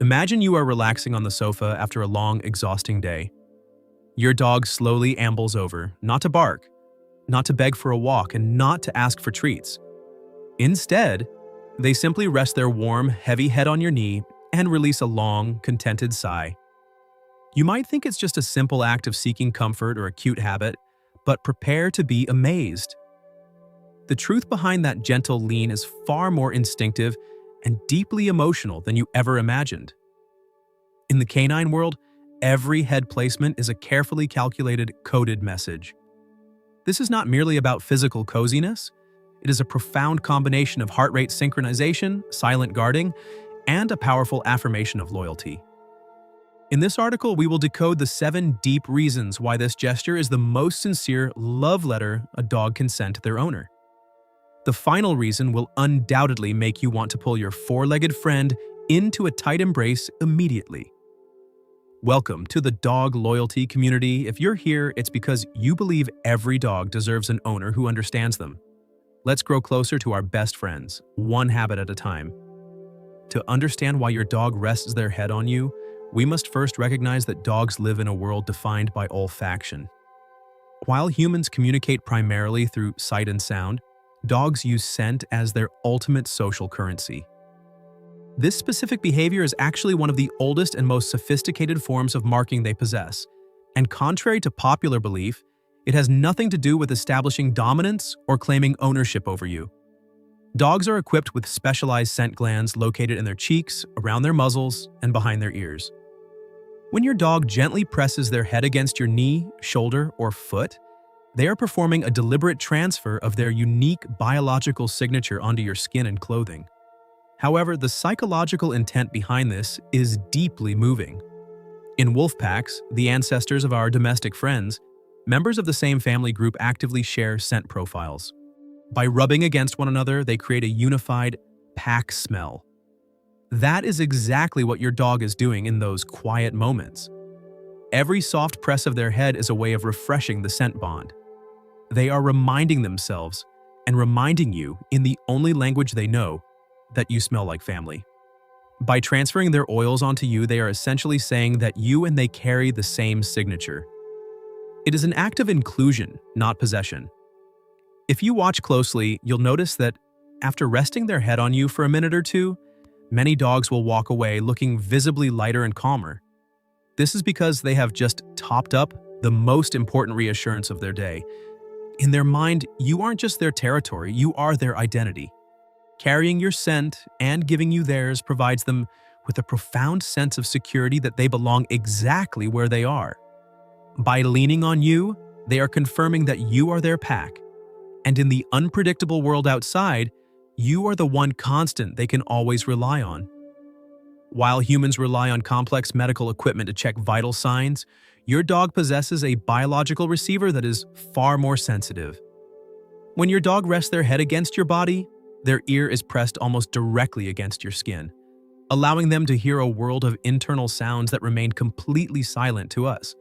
Imagine you are relaxing on the sofa after a long, exhausting day. Your dog slowly ambles over, not to bark, not to beg for a walk, and not to ask for treats. Instead, they simply rest their warm, heavy head on your knee and release a long, contented sigh. You might think it's just a simple act of seeking comfort or a cute habit, but prepare to be amazed. The truth behind that gentle lean is far more instinctive and deeply emotional than you ever imagined. In the canine world, every head placement is a carefully calculated, coded message. This is not merely about physical coziness. It is a profound combination of heart rate synchronization, silent guarding, and a powerful affirmation of loyalty. In this article, we will decode the 7 deep reasons why this gesture is the most sincere love letter a dog can send to their owner. The final reason will undoubtedly make you want to pull your 4-legged friend into a tight embrace immediately. Welcome to the dog loyalty community. If you're here, it's because you believe every dog deserves an owner who understands them. Let's grow closer to our best friends, one habit at a time. To understand why your dog rests their head on you, we must first recognize that dogs live in a world defined by olfaction. While humans communicate primarily through sight and sound, dogs use scent as their ultimate social currency. This specific behavior is actually one of the oldest and most sophisticated forms of marking they possess, and contrary to popular belief, it has nothing to do with establishing dominance or claiming ownership over you. Dogs are equipped with specialized scent glands located in their cheeks, around their muzzles, and behind their ears. When your dog gently presses their head against your knee, shoulder, or foot, they are performing a deliberate transfer of their unique biological signature onto your skin and clothing. However, the psychological intent behind this is deeply moving. In wolf packs, the ancestors of our domestic friends, members of the same family group actively share scent profiles. By rubbing against one another, they create a unified pack smell. That is exactly what your dog is doing in those quiet moments. Every soft press of their head is a way of refreshing the scent bond. They are reminding themselves and reminding you in the only language they know that you smell like family. By transferring their oils onto you, they are essentially saying that you and they carry the same signature. It is an act of inclusion, not possession. If you watch closely, you'll notice that after resting their head on you for a minute or two, many dogs will walk away looking visibly lighter and calmer. This is because they have just topped up the most important reassurance of their day. In their mind, you aren't just their territory, you are their identity. Carrying your scent and giving you theirs provides them with a profound sense of security that they belong exactly where they are. By leaning on you, they are confirming that you are their pack. And in the unpredictable world outside, you are the one constant they can always rely on. While humans rely on complex medical equipment to check vital signs, your dog possesses a biological receiver that is far more sensitive. When your dog rests their head against your body, their ear is pressed almost directly against your skin, allowing them to hear a world of internal sounds that remain completely silent to us.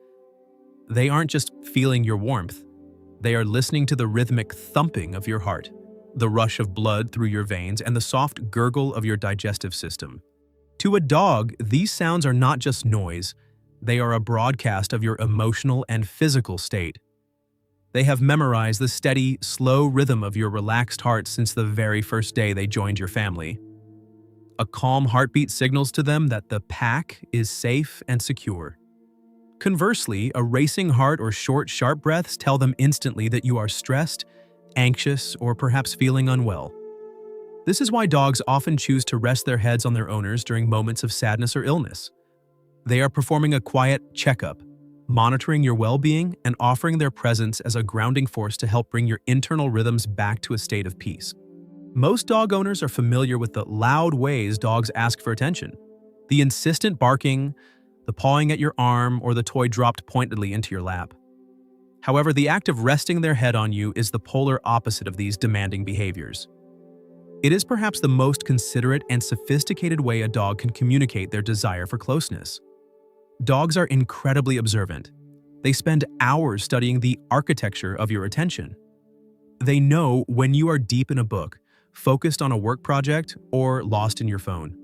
They aren't just feeling your warmth. They are listening to the rhythmic thumping of your heart, the rush of blood through your veins, and the soft gurgle of your digestive system. To a dog, these sounds are not just noise. They are a broadcast of your emotional and physical state. They have memorized the steady, slow rhythm of your relaxed heart since the very first day they joined your family. A calm heartbeat signals to them that the pack is safe and secure. Conversely, a racing heart or short, sharp breaths tell them instantly that you are stressed, anxious, or perhaps feeling unwell. This is why dogs often choose to rest their heads on their owners during moments of sadness or illness. They are performing a quiet checkup, monitoring your well-being and offering their presence as a grounding force to help bring your internal rhythms back to a state of peace. Most dog owners are familiar with the loud ways dogs ask for attention. The insistent barking, the pawing at your arm, or the toy dropped pointedly into your lap. However, the act of resting their head on you is the polar opposite of these demanding behaviors. It is perhaps the most considerate and sophisticated way a dog can communicate their desire for closeness. Dogs are incredibly observant. They spend hours studying the architecture of your attention. They know when you are deep in a book, focused on a work project, or lost in your phone.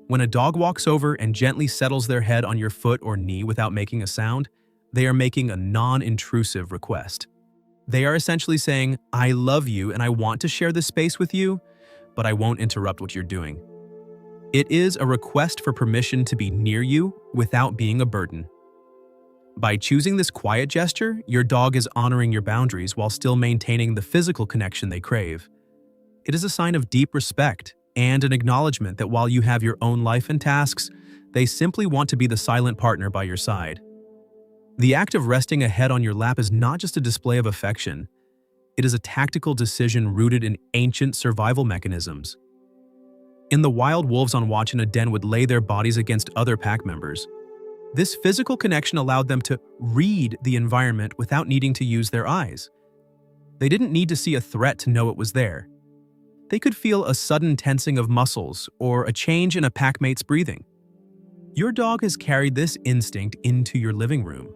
When a dog walks over and gently settles their head on your foot or knee without making a sound, they are making a non-intrusive request. They are essentially saying, "I love you and I want to share this space with you, but I won't interrupt what you're doing." It is a request for permission to be near you without being a burden. By choosing this quiet gesture, your dog is honoring your boundaries while still maintaining the physical connection they crave. It is a sign of deep respect and an acknowledgement that while you have your own life and tasks, they simply want to be the silent partner by your side. The act of resting a head on your lap is not just a display of affection. It is a tactical decision rooted in ancient survival mechanisms. In the wild, wolves on watch in a den would lay their bodies against other pack members. This physical connection allowed them to read the environment without needing to use their eyes. They didn't need to see a threat to know it was there. They could feel a sudden tensing of muscles or a change in a packmate's breathing. Your dog has carried this instinct into your living room.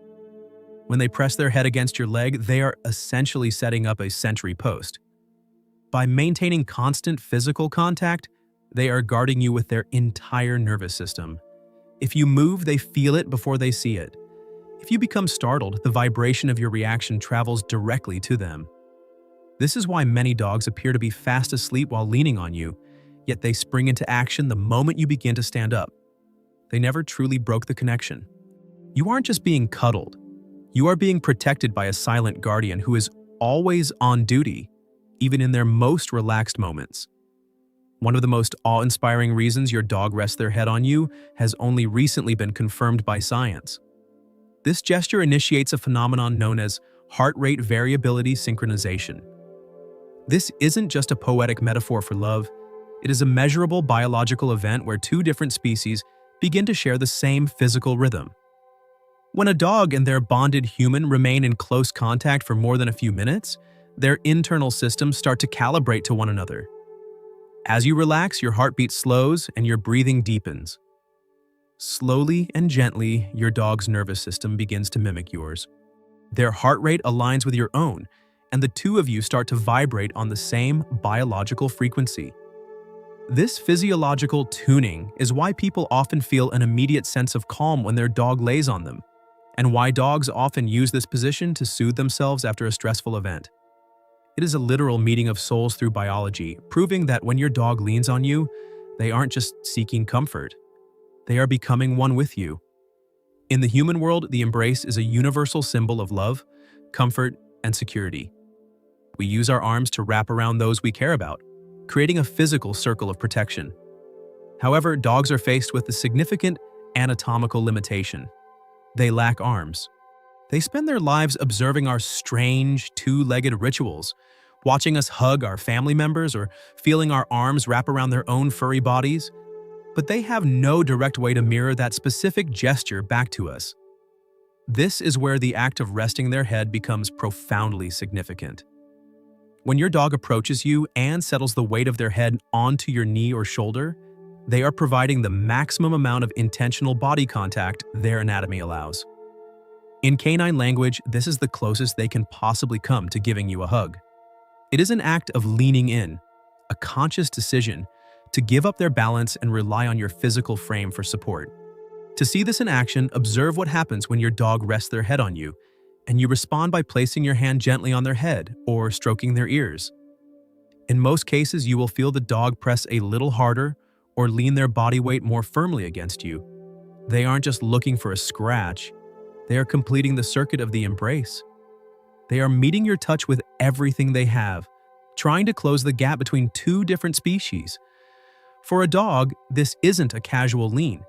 When they press their head against your leg, they are essentially setting up a sentry post. By maintaining constant physical contact, they are guarding you with their entire nervous system. If you move, they feel it before they see it. If you become startled, the vibration of your reaction travels directly to them. This is why many dogs appear to be fast asleep while leaning on you, yet they spring into action the moment you begin to stand up. They never truly broke the connection. You aren't just being cuddled. You are being protected by a silent guardian who is always on duty, even in their most relaxed moments. One of the most awe-inspiring reasons your dog rests their head on you has only recently been confirmed by science. This gesture initiates a phenomenon known as heart rate variability synchronization. This isn't just a poetic metaphor for love. It is a measurable biological event where two different species begin to share the same physical rhythm. When a dog and their bonded human remain in close contact for more than a few minutes, their internal systems start to calibrate to one another. As you relax, your heartbeat slows and your breathing deepens. Slowly and gently, your dog's nervous system begins to mimic yours. Their heart rate aligns with your own, and the two of you start to vibrate on the same biological frequency. This physiological tuning is why people often feel an immediate sense of calm when their dog lays on them, and why dogs often use this position to soothe themselves after a stressful event. It is a literal meeting of souls through biology, proving that when your dog leans on you, they aren't just seeking comfort. They are becoming one with you. In the human world, the embrace is a universal symbol of love, comfort, and security. We use our arms to wrap around those we care about, creating a physical circle of protection. However, dogs are faced with a significant anatomical limitation. They lack arms. They spend their lives observing our strange, two-legged rituals, watching us hug our family members or feeling our arms wrap around their own furry bodies. But they have no direct way to mirror that specific gesture back to us. This is where the act of resting their head becomes profoundly significant. When your dog approaches you and settles the weight of their head onto your knee or shoulder, they are providing the maximum amount of intentional body contact their anatomy allows. In canine language, this is the closest they can possibly come to giving you a hug. It is an act of leaning in, a conscious decision to give up their balance and rely on your physical frame for support. To see this in action, observe what happens when your dog rests their head on you, and you respond by placing your hand gently on their head or stroking their ears. In most cases, you will feel the dog press a little harder or lean their body weight more firmly against you. They aren't just looking for a scratch. They are completing the circuit of the embrace. They are meeting your touch with everything they have, trying to close the gap between two different species. For a dog, this isn't a casual lean.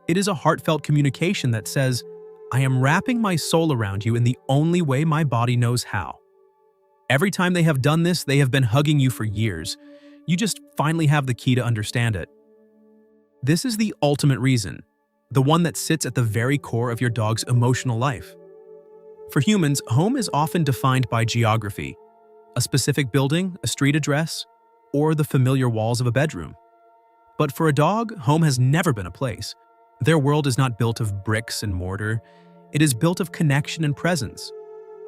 It is a heartfelt communication that says, "I am wrapping my soul around you in the only way my body knows how." Every time they have done this, they have been hugging you for years. You just finally have the key to understand it. This is the ultimate reason, the one that sits at the very core of your dog's emotional life. For humans, home is often defined by geography, a specific building, a street address, or the familiar walls of a bedroom. But for a dog, home has never been a place. Their world is not built of bricks and mortar. It is built of connection and presence.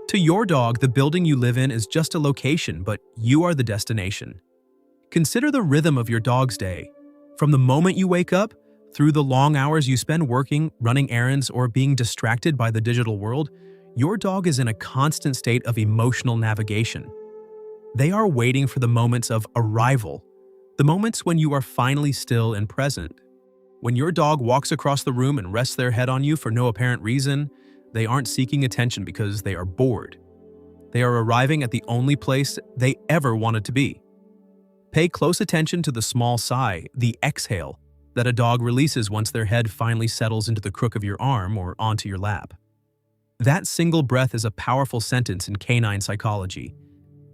To your dog, the building you live in is just a location, but you are the destination. Consider the rhythm of your dog's day. From the moment you wake up, Through the long hours you spend working, running errands, or being distracted by the digital world, your dog is in a constant state of emotional navigation. They are waiting for the moments of arrival, the moments when you are finally still and present. When your dog walks across the room and rests their head on you for no apparent reason, they aren't seeking attention because they are bored. They are arriving at the only place they ever wanted to be. Pay close attention to the small sigh, the exhale, that a dog releases once their head finally settles into the crook of your arm or onto your lap. That single breath is a powerful sentence in canine psychology.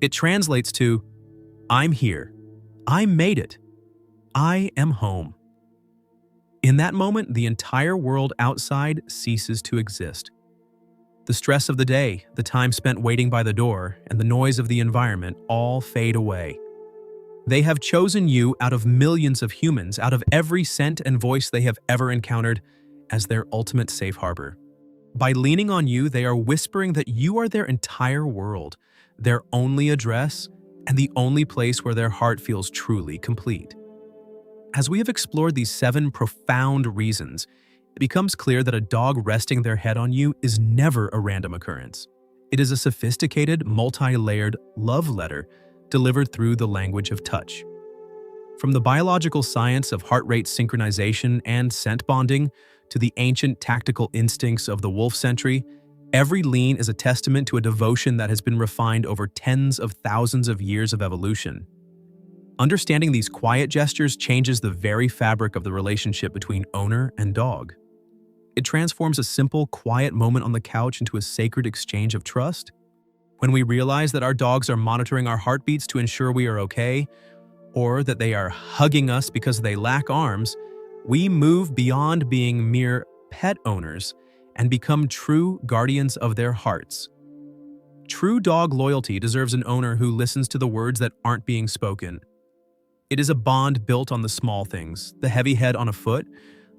It translates to, "I'm here. I made it. I am home." In that moment, the entire world outside ceases to exist. The stress of the day, the time spent waiting by the door, and the noise of the environment all fade away. They have chosen you out of millions of humans, out of every scent and voice they have ever encountered, as their ultimate safe harbor. By leaning on you, they are whispering that you are their entire world, their only address, and the only place where their heart feels truly complete. As we have explored these 7 profound reasons, it becomes clear that a dog resting their head on you is never a random occurrence. It is a sophisticated, multi-layered love letter delivered through the language of touch. From the biological science of heart rate synchronization and scent bonding to the ancient tactical instincts of the wolf sentry, every lean is a testament to a devotion that has been refined over tens of thousands of years of evolution. Understanding these quiet gestures changes the very fabric of the relationship between owner and dog. It transforms a simple, quiet moment on the couch into a sacred exchange of trust. When we realize that our dogs are monitoring our heartbeats to ensure we are okay, or that they are hugging us because they lack arms, we move beyond being mere pet owners and become true guardians of their hearts. True dog loyalty deserves an owner who listens to the words that aren't being spoken. It is a bond built on the small things, the heavy head on a foot,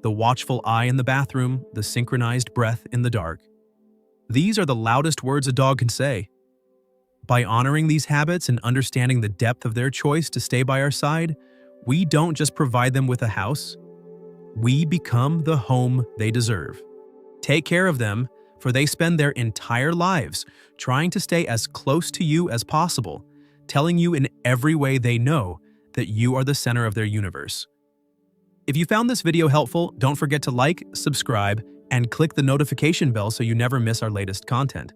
the watchful eye in the bathroom, the synchronized breath in the dark. These are the loudest words a dog can say. By honoring these habits and understanding the depth of their choice to stay by our side, we don't just provide them with a house, we become the home they deserve. Take care of them, for they spend their entire lives trying to stay as close to you as possible, telling you in every way they know that you are the center of their universe. If you found this video helpful, don't forget to like, subscribe, and click the notification bell so you never miss our latest content.